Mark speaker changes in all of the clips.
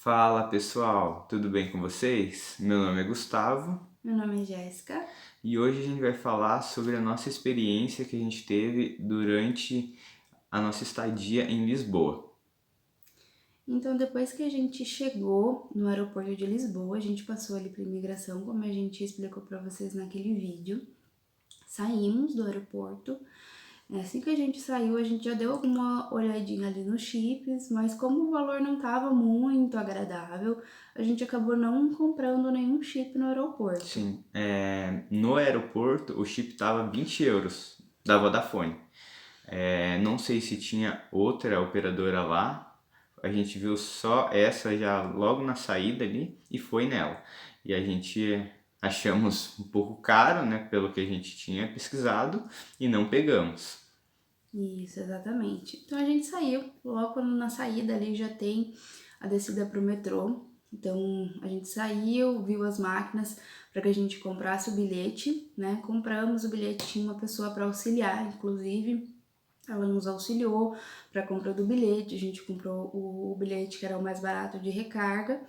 Speaker 1: Fala pessoal, tudo bem com vocês? Meu nome é Gustavo
Speaker 2: Meu nome é Jéssica.
Speaker 1: e hoje a gente vai falar sobre a nossa experiência que a gente teve durante a nossa estadia em Lisboa.
Speaker 2: Então, depois que a gente chegou no aeroporto de Lisboa, a gente passou ali para imigração, como a gente explicou para vocês naquele vídeo. Saímos do aeroporto. Assim que a gente saiu, a gente já deu alguma olhadinha ali nos chips, mas como o valor não estava muito agradável, a gente acabou não comprando nenhum chip no aeroporto.
Speaker 1: Sim, no aeroporto o chip tava 20 euros da Vodafone. Não sei se tinha outra operadora lá, a gente viu só essa já logo na saída ali e foi nela. E a gente achamos um pouco caro, né, pelo que a gente tinha pesquisado e não pegamos.
Speaker 2: Isso, exatamente. Então a gente saiu, logo quando na saída ali já tem a descida pro metrô. Então a gente saiu, viu as máquinas para que a gente comprasse o bilhete, né? Compramos o bilhete, tinha uma pessoa para auxiliar, inclusive. Ela nos auxiliou para a compra do bilhete, a gente comprou o bilhete que era o mais barato de recarga.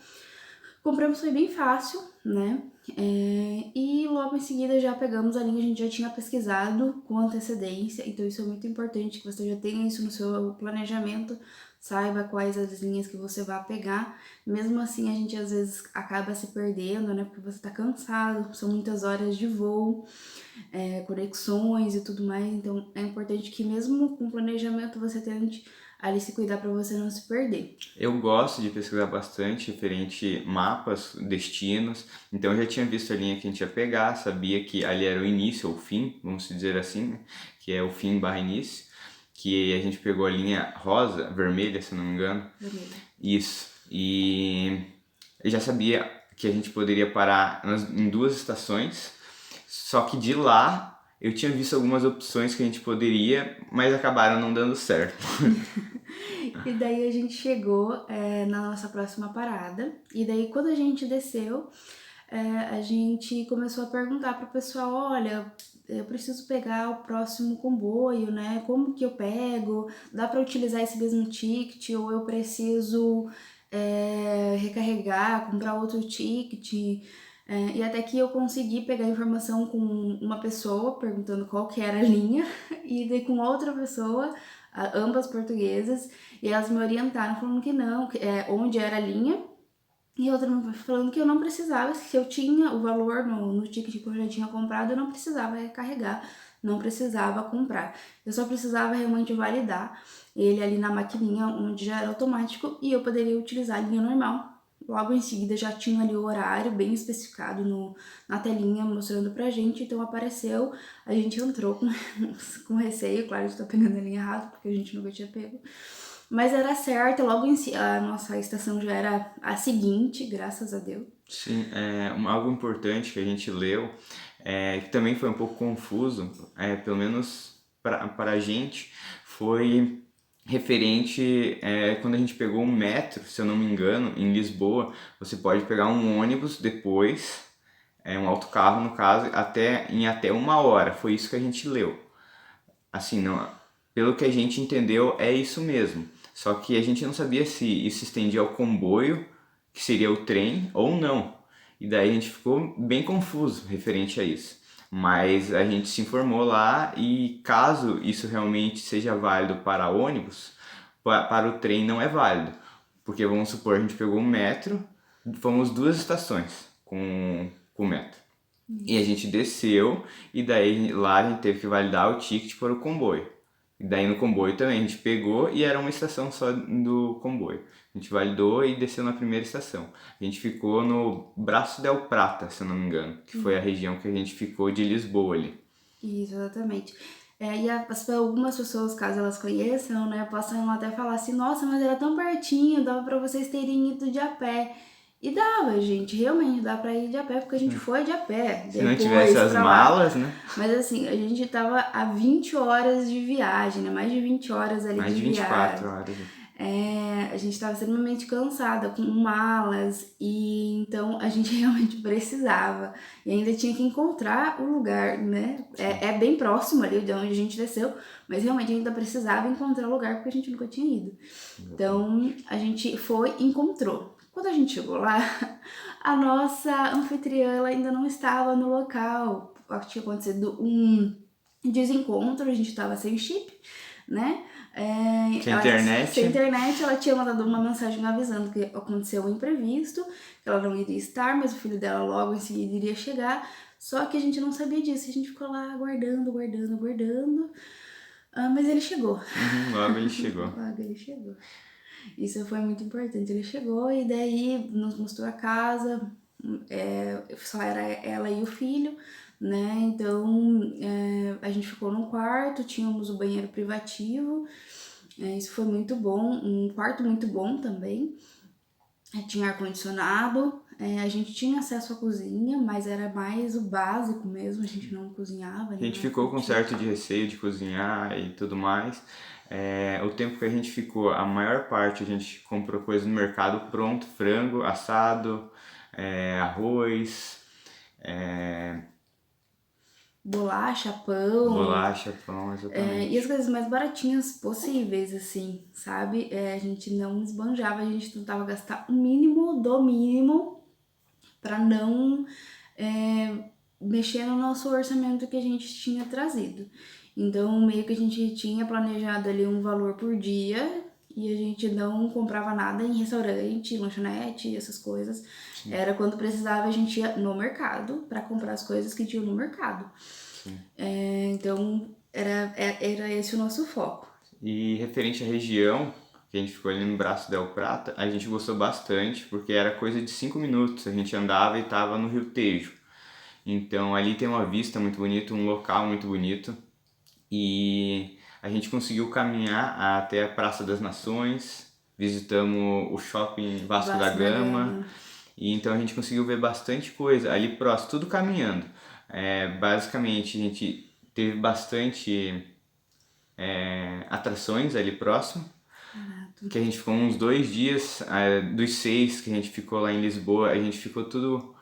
Speaker 2: Compramos, foi bem fácil, né? E logo em seguida já pegamos a linha, a gente já tinha pesquisado com antecedência, então isso é muito importante que você já tenha isso no seu planejamento, saiba quais as linhas que você vai pegar. Mesmo assim, a gente às vezes acaba se perdendo, né? Porque você tá cansado, são muitas horas de voo, conexões e tudo mais, então é importante que mesmo com planejamento você tente ali se cuidar para você não se perder.
Speaker 1: Eu gosto de pesquisar bastante referente mapas, destinos, então eu já tinha visto a linha que a gente ia pegar, sabia que ali era o início ou o fim, vamos dizer assim, né? Que é o fim barra início, que a gente pegou a linha rosa, vermelha, se não me engano.
Speaker 2: Vermelho.
Speaker 1: Isso. E eu já sabia que a gente poderia parar em duas estações, só que de lá eu tinha visto algumas opções que a gente poderia, mas acabaram não dando certo.
Speaker 2: E daí a gente chegou na nossa próxima parada. E daí quando a gente desceu, a gente começou a perguntar pro pessoal, olha, eu preciso pegar o próximo comboio, né? Como que eu pego? Dá para utilizar esse mesmo ticket ou eu preciso recarregar, comprar outro ticket? E até que eu consegui pegar informação com uma pessoa perguntando qual que era a linha e daí com outra pessoa, ambas portuguesas, e elas me orientaram falando que não, onde era a linha, e outra falando que eu não precisava, se eu tinha o valor no ticket que eu já tinha comprado, eu não precisava recarregar, não precisava comprar. Eu só precisava realmente validar ele ali na maquininha, onde já era automático, e eu poderia utilizar a linha normal. Logo em seguida já tinha ali o horário bem especificado na telinha mostrando pra gente, então apareceu, a gente entrou com receio, claro, de estar pegando a linha errada, porque a gente nunca tinha pego. Mas era certo, logo em si, a nossa estação já era a seguinte, graças a Deus.
Speaker 1: Sim, algo importante que a gente leu, que também foi um pouco confuso, pelo menos para a gente, foi referente quando a gente pegou um metro, se eu não me engano, em Lisboa, você pode pegar um ônibus depois, um autocarro no caso, em até 1 hora. Foi isso que a gente leu. Assim, não, pelo que a gente entendeu, é isso mesmo. Só que a gente não sabia se isso estendia ao comboio, que seria o trem, ou não. E daí a gente ficou bem confuso referente a isso. Mas a gente se informou lá e caso isso realmente seja válido para ônibus, para o trem não é válido. Porque vamos supor, a gente pegou um metro, fomos duas estações com o metro. E a gente desceu e daí lá a gente teve que validar o ticket para o comboio. E daí no comboio também a gente pegou e era uma estação só do comboio. A gente validou e desceu na primeira estação. A gente ficou no Braço del Prata, se eu não me engano, que foi a região que a gente ficou de Lisboa ali.
Speaker 2: Isso, exatamente. Algumas pessoas, caso elas conheçam, né, possam até falar assim, nossa, mas era tão pertinho, dava pra vocês terem ido de a pé. E dava, gente, realmente dá pra ir de a pé, porque a gente foi de a pé
Speaker 1: Se não tivesse
Speaker 2: depois
Speaker 1: as
Speaker 2: pra lá.
Speaker 1: malas, né?
Speaker 2: Mas assim, a gente tava a 20 horas de viagem, né? Mais de 20 horas ali
Speaker 1: Mais
Speaker 2: de
Speaker 1: de 24
Speaker 2: viagem.
Speaker 1: horas.
Speaker 2: A gente estava extremamente cansada, com malas, e então a gente realmente precisava. E ainda tinha que encontrar o lugar, né? É bem próximo ali de onde a gente desceu, mas realmente ainda precisava encontrar o lugar porque a gente nunca tinha ido. Então a gente foi e encontrou. Quando a gente chegou lá, a nossa anfitriã ela ainda não estava no local. Tinha acontecido um desencontro, a gente estava sem chip, né?
Speaker 1: Sem internet.
Speaker 2: Sem internet, ela tinha mandado uma mensagem avisando que aconteceu um imprevisto, que ela não iria estar, mas o filho dela logo em seguida iria chegar. Só que a gente não sabia disso, a gente ficou lá aguardando. Mas ele chegou.
Speaker 1: Logo ele chegou.
Speaker 2: Logo ele chegou. Isso foi muito importante. Ele chegou e daí nos mostrou a casa, só era ela e o filho, né? Então a gente ficou num quarto, tínhamos o banheiro privativo, isso foi muito bom, um quarto muito bom também. Tinha ar-condicionado, a gente tinha acesso à cozinha, mas era mais o básico mesmo, a gente não cozinhava.
Speaker 1: A gente ficou com certo de receio de cozinhar e tudo mais. O tempo que a gente ficou, a maior parte a gente comprou coisa no mercado pronto, frango, assado, arroz,
Speaker 2: bolacha,
Speaker 1: pão, exatamente.
Speaker 2: e as coisas mais baratinhas possíveis, assim, sabe? A gente não esbanjava, a gente tentava gastar o mínimo do mínimo para não mexer no nosso orçamento que a gente tinha trazido. Então, meio que a gente tinha planejado ali um valor por dia e a gente não comprava nada em restaurante, lanchonete, essas coisas. Sim. Era quando precisava, a gente ia no mercado para comprar as coisas que tinham no mercado. Então, era esse o nosso foco.
Speaker 1: E referente à região, que a gente ficou ali no Braço del Prata, a gente gostou bastante, porque era coisa de 5 minutos, a gente andava e estava no Rio Tejo. Então ali tem uma vista muito bonita, um local muito bonito, e a gente conseguiu caminhar até a Praça das Nações, visitamos o shopping Vasco da Gama, e então a gente conseguiu ver bastante coisa ali próximo, tudo caminhando. Basicamente a gente teve bastante atrações ali próximo, que a gente ficou uns 2 dias, dos 6 que a gente ficou lá em Lisboa, a gente ficou tudo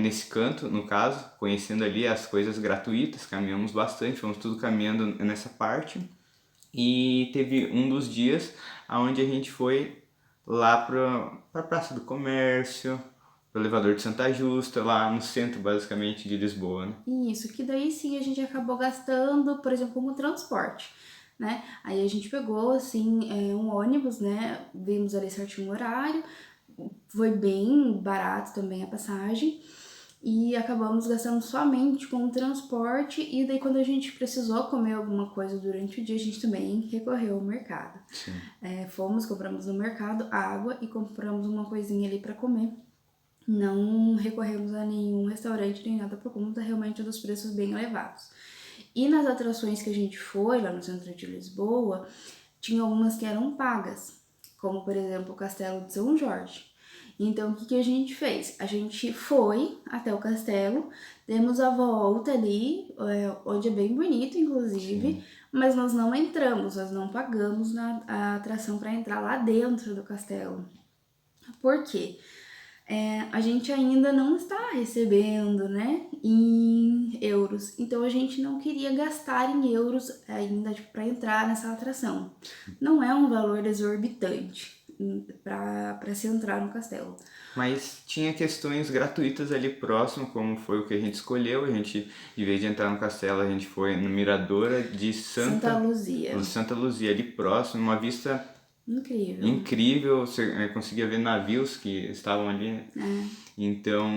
Speaker 1: nesse canto, no caso, conhecendo ali as coisas gratuitas, caminhamos bastante, fomos tudo caminhando nessa parte. E teve um dos dias onde a gente foi lá para a Praça do Comércio, pro elevador de Santa Justa, lá no centro basicamente de Lisboa, né?
Speaker 2: Isso, que daí sim a gente acabou gastando, por exemplo, como transporte, né? Aí a gente pegou, assim, um ônibus, né? Vimos ali certinho o horário, foi bem barato também a passagem e acabamos gastando somente com o transporte e daí quando a gente precisou comer alguma coisa durante o dia, a gente também recorreu ao mercado. Compramos no mercado água e compramos uma coisinha ali para comer. Não recorremos a nenhum restaurante nem nada por conta realmente dos preços bem elevados. E nas atrações que a gente foi lá no centro de Lisboa, tinha algumas que eram pagas, como por exemplo o Castelo de São Jorge. Então o que a gente fez? A gente foi até o castelo, demos a volta ali, onde é bem bonito inclusive, sim, mas nós não entramos, nós não pagamos a atração para entrar lá dentro do castelo. Por quê? A gente ainda não está recebendo, né, em euros. Então a gente não queria gastar em euros ainda para entrar nessa atração. Não é um valor exorbitante para se entrar no castelo.
Speaker 1: Mas tinha questões gratuitas ali próximo, como foi o que a gente escolheu. A gente, em vez de entrar no castelo, a gente foi no Miradora de Santa Luzia. Santa Luzia, ali próximo, uma vista incrível, você conseguia ver navios que estavam ali. Então,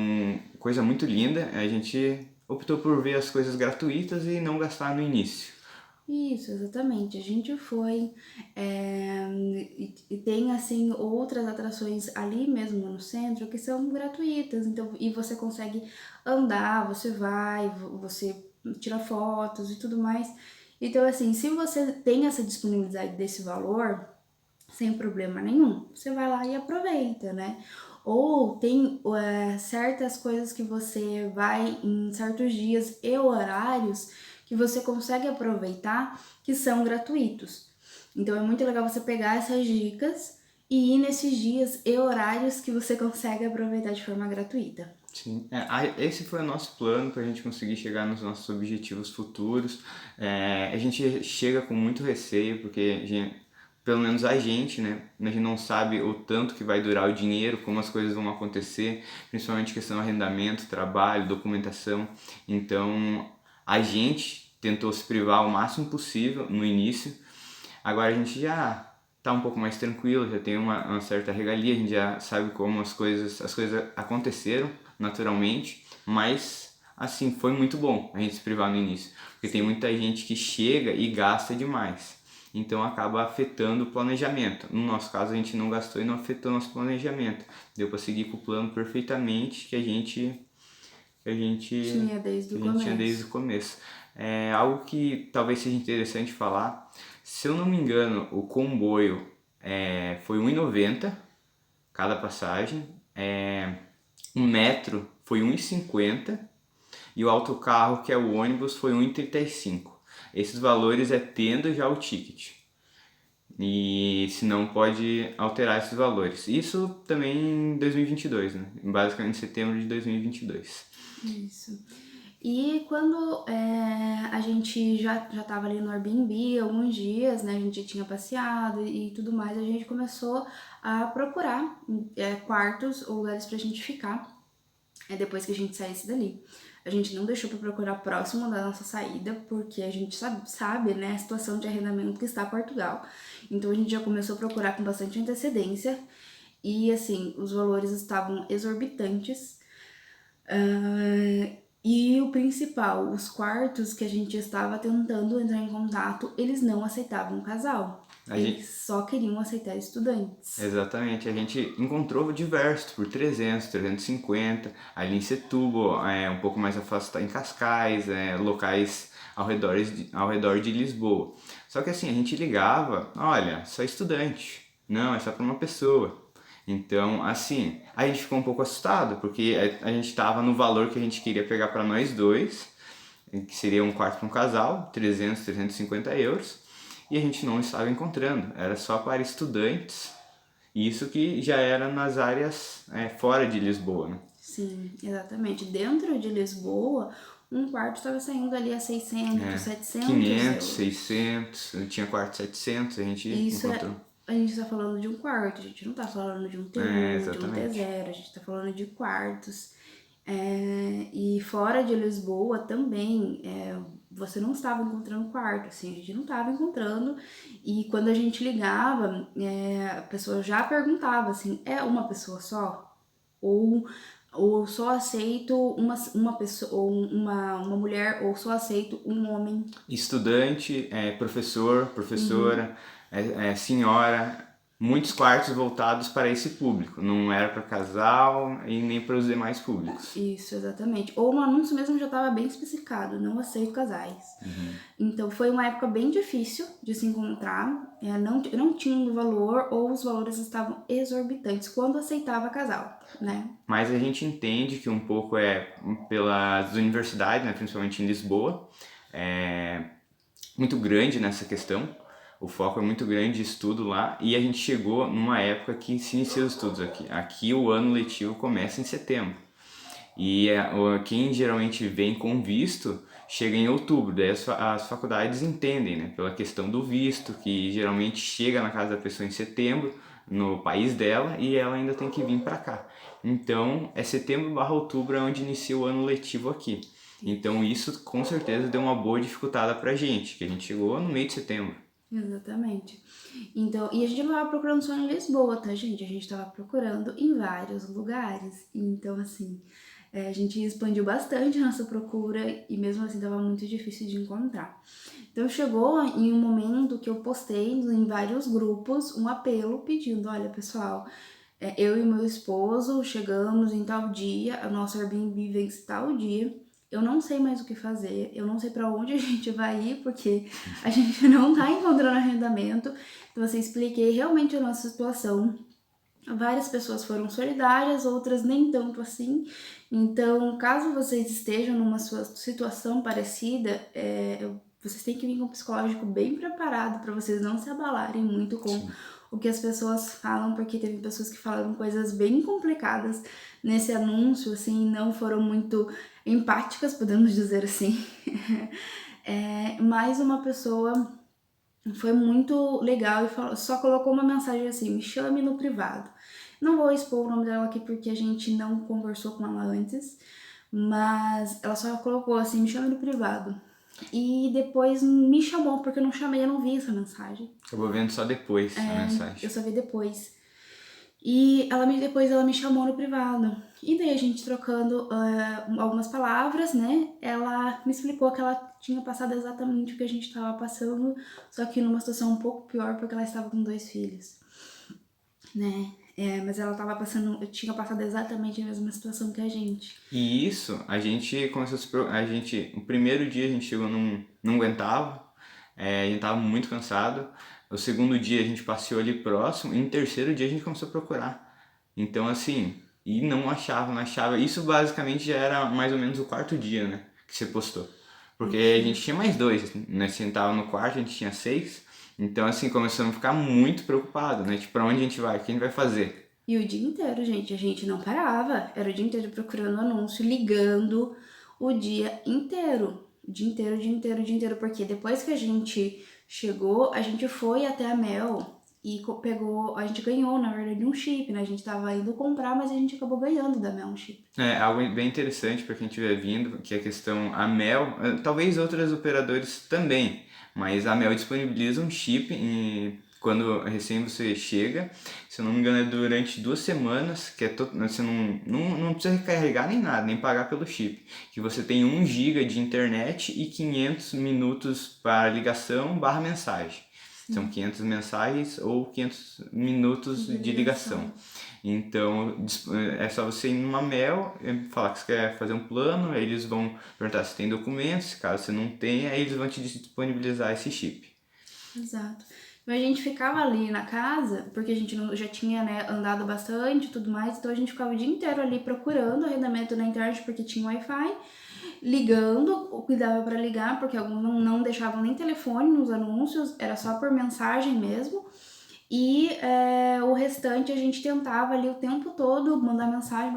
Speaker 1: coisa muito linda. A gente optou por ver as coisas gratuitas e não gastar no início.
Speaker 2: Isso, exatamente. A gente foi e tem assim outras atrações ali mesmo no centro que são gratuitas. Então, e você consegue andar, você vai, você tira fotos e tudo mais. Então, assim, se você tem essa disponibilidade desse valor, sem problema nenhum, você vai lá e aproveita, né? Ou tem certas coisas que você vai em certos dias e horários que você consegue aproveitar que são gratuitos. Então é muito legal você pegar essas dicas e ir nesses dias e horários que você consegue aproveitar de forma gratuita.
Speaker 1: Sim, esse foi o nosso plano para a gente conseguir chegar nos nossos objetivos futuros. A gente chega com muito receio, porque pelo menos a gente, né? A gente não sabe o tanto que vai durar o dinheiro, como as coisas vão acontecer, principalmente questão de arrendamento, trabalho, documentação. Então, a gente tentou se privar o máximo possível no início. Agora a gente já tá um pouco mais tranquilo, já tem uma certa regalia, a gente já sabe como as coisas aconteceram naturalmente, mas assim, foi muito bom a gente se privar no início, porque tem muita gente que chega e gasta demais. Então acaba afetando o planejamento. No nosso caso a gente não gastou e não afetou nosso planejamento. Deu para seguir com o plano perfeitamente que a gente,
Speaker 2: Tinha desde
Speaker 1: que
Speaker 2: o
Speaker 1: a gente tinha desde o
Speaker 2: começo.
Speaker 1: começo. É algo que talvez seja interessante falar. Se eu não me engano, o comboio foi R$ 1,90 cada passagem. O metro foi R$ 1,50 e o autocarro, que é o ônibus, foi R$ 1,35. Esses valores é tendo já o ticket. E se não pode alterar esses valores. Isso também em 2022, né? Basicamente em setembro de 2022.
Speaker 2: Isso. E quando a gente já tava ali no Airbnb alguns dias, né? A gente tinha passeado e tudo mais, a gente começou a procurar quartos ou lugares pra gente ficar depois que a gente saísse dali. A gente não deixou pra procurar próximo da nossa saída, porque a gente sabe, né, a situação de arrendamento que está Portugal. Então a gente já começou a procurar com bastante antecedência e assim, os valores estavam exorbitantes. E o principal, os quartos que a gente estava tentando entrar em contato, eles não aceitavam um casal.
Speaker 1: A
Speaker 2: Eles
Speaker 1: gente,
Speaker 2: só queriam aceitar estudantes.
Speaker 1: exatamente, a gente encontrou diversos por 300, 350, ali em Setúbal, um pouco mais afastado em Cascais, locais ao redor de Lisboa. Só que assim, a gente ligava, olha, só estudante, não, é só para uma pessoa. Então, assim, a gente ficou um pouco assustado, porque a gente estava no valor que a gente queria pegar para nós dois, que seria um quarto para um casal, 300, 350 euros, e a gente não estava encontrando, era só para estudantes, isso que já era nas áreas fora de Lisboa, né?
Speaker 2: Sim, exatamente. Dentro de Lisboa, um quarto estava saindo ali a 600, 700
Speaker 1: 500,
Speaker 2: euros.
Speaker 1: 600, tinha quarto 700, a gente
Speaker 2: Isso
Speaker 1: encontrou.
Speaker 2: a gente tá falando de um quarto, a gente não tá falando de um T1, de um
Speaker 1: Exatamente.
Speaker 2: T0, a gente tá falando de quartos. E fora de Lisboa também, você não estava encontrando quarto, assim, a gente não estava encontrando. E quando a gente ligava, a pessoa já perguntava assim, é uma pessoa só? Ou, ou só aceito uma pessoa, ou uma mulher, ou só aceito um homem.
Speaker 1: Estudante, professor, professora, senhora, muitos quartos voltados para esse público. Não era para casal e nem para os demais públicos.
Speaker 2: Isso, exatamente. Ou no anúncio mesmo já estava bem especificado, não aceito casais. Então foi uma época bem difícil de se encontrar, não tinha um valor ou os valores estavam exorbitantes quando aceitava casal, né?
Speaker 1: Mas a gente entende que um pouco é pelas universidades, né, principalmente em Lisboa, é muito grande nessa questão. O foco é muito grande de estudo lá e a gente chegou numa época que se inicia os estudos aqui. Aqui o ano letivo começa em setembro. E quem geralmente vem com visto chega em outubro, daí as faculdades entendem, né, pela questão do visto, que geralmente chega na casa da pessoa em setembro, no país dela, e ela ainda tem que vir para cá. Então, é setembro/outubro é onde inicia o ano letivo aqui. Então, isso com certeza deu uma boa dificultada pra gente, que a gente chegou no meio de setembro.
Speaker 2: Exatamente. Então, e a gente não tava procurando só em Lisboa, tá, gente? A gente tava procurando em vários lugares. Então, assim, a gente expandiu bastante a nossa procura e mesmo assim tava muito difícil de encontrar. Então, chegou em um momento que eu postei em vários grupos um apelo pedindo: olha, pessoal, eu e meu esposo chegamos em tal dia, o nosso Airbnb vence tal dia. Eu não sei mais o que fazer, eu não sei para onde a gente vai ir, porque a gente não tá encontrando arrendamento. Então, assim, expliquei realmente a nossa situação. Várias pessoas foram solidárias, outras nem tanto assim. Então, caso vocês estejam numa sua situação parecida, vocês têm que vir com um psicológico bem preparado para vocês não se abalarem muito com
Speaker 1: Sim.
Speaker 2: o que as pessoas falam, porque teve pessoas que falaram coisas bem complicadas nesse anúncio, assim, não foram muito empáticas, podemos dizer assim. Mais uma pessoa foi muito legal e só colocou uma mensagem assim: me chame no privado. Não vou expor o nome dela aqui porque a gente não conversou com ela antes, mas ela só colocou assim: me chame no privado. E depois me chamou, porque eu não chamei, eu não vi essa mensagem.
Speaker 1: Acabou vendo só depois a mensagem.
Speaker 2: Eu só vi depois. E depois ela me chamou no privado. E daí a gente trocando algumas palavras, né? Ela me explicou que ela tinha passado exatamente o que a gente estava passando, só que numa situação um pouco pior, porque ela estava com 2 filhos, né? Mas ela tinha passado exatamente a mesma situação que a gente.
Speaker 1: E isso, a gente começou o primeiro dia a gente chegou, não aguentava, a gente tava muito cansado. O segundo dia a gente passeou ali próximo, e no terceiro dia a gente começou a procurar. Então assim, e não achava. Isso basicamente já era mais ou menos o quarto dia, né, que você postou. Porque a gente tinha mais 2, né, se a gente tava no quarto, a gente tinha 6. Então assim, começamos a ficar muito preocupado, né, tipo, pra onde a gente vai, o que a gente vai fazer?
Speaker 2: E o dia inteiro, gente, a gente não parava. Era o dia inteiro procurando anúncio, ligando o dia inteiro. O dia inteiro, o dia inteiro, o dia inteiro. Porque depois que a gente chegou, a gente foi até a Mel e a gente ganhou, na verdade, um chip, né? A gente tava indo comprar, mas a gente acabou ganhando da Mel um chip.
Speaker 1: É algo bem interessante para quem estiver vindo, que é a questão, a Mel, talvez outros operadores também, mas a Mel disponibiliza um chip quando recém você chega, se eu não me engano é durante 2 semanas, que você não precisa recarregar nem nada, nem pagar pelo chip, que você tem 1 GB de internet e 500 minutos para ligação barra mensagem. São 500 mensagens ou 500 minutos de ligação. Então é só você ir numa Mel, falar que você quer fazer um plano, aí eles vão perguntar se tem documentos, caso você não tenha, aí eles vão te disponibilizar esse chip.
Speaker 2: Exato. Então a gente ficava ali na casa, porque a gente já tinha, né, andado bastante e tudo mais, então a gente ficava o dia inteiro ali procurando arrendamento na internet porque tinha Wi-Fi, ligando, o que dava para ligar, porque alguns não deixavam nem telefone nos anúncios, era só por mensagem mesmo. E o restante a gente tentava ali o tempo todo mandar mensagem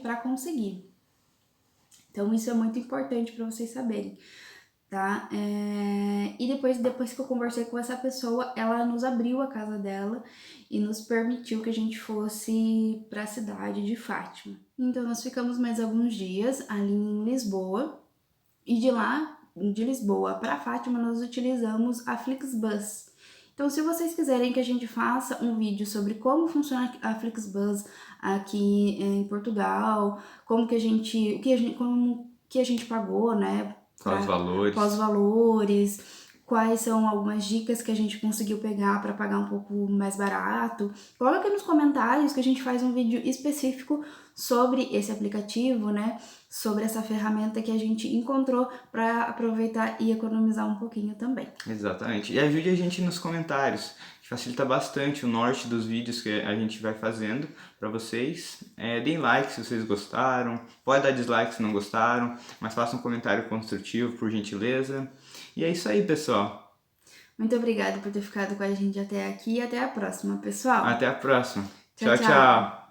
Speaker 2: para conseguir. Então isso é muito importante para vocês saberem, tá? E depois que eu conversei com essa pessoa, ela nos abriu a casa dela e nos permitiu que a gente fosse para a cidade de Fátima. Então nós ficamos mais alguns dias ali em Lisboa e de Lisboa para Fátima, nós utilizamos a Flixbus. Então, se vocês quiserem que a gente faça um vídeo sobre como funciona a Flixbus aqui em Portugal, como que a gente pagou, né?
Speaker 1: Quais valores?
Speaker 2: Quais valores, quais são algumas dicas que a gente conseguiu pegar para pagar um pouco mais barato. Coloca nos comentários que a gente faz um vídeo específico sobre esse aplicativo, né? Sobre essa ferramenta que a gente encontrou para aproveitar e economizar um pouquinho também.
Speaker 1: Exatamente. E ajude a gente nos comentários, que facilita bastante o norte dos vídeos que a gente vai fazendo para vocês. Deem like se vocês gostaram, pode dar dislike se não gostaram, mas façam um comentário construtivo, por gentileza. E é isso aí, pessoal.
Speaker 2: Muito obrigada por ter ficado com a gente até aqui e até a próxima, pessoal.
Speaker 1: Até a próxima.
Speaker 2: Tchau,
Speaker 1: Tchau, tchau.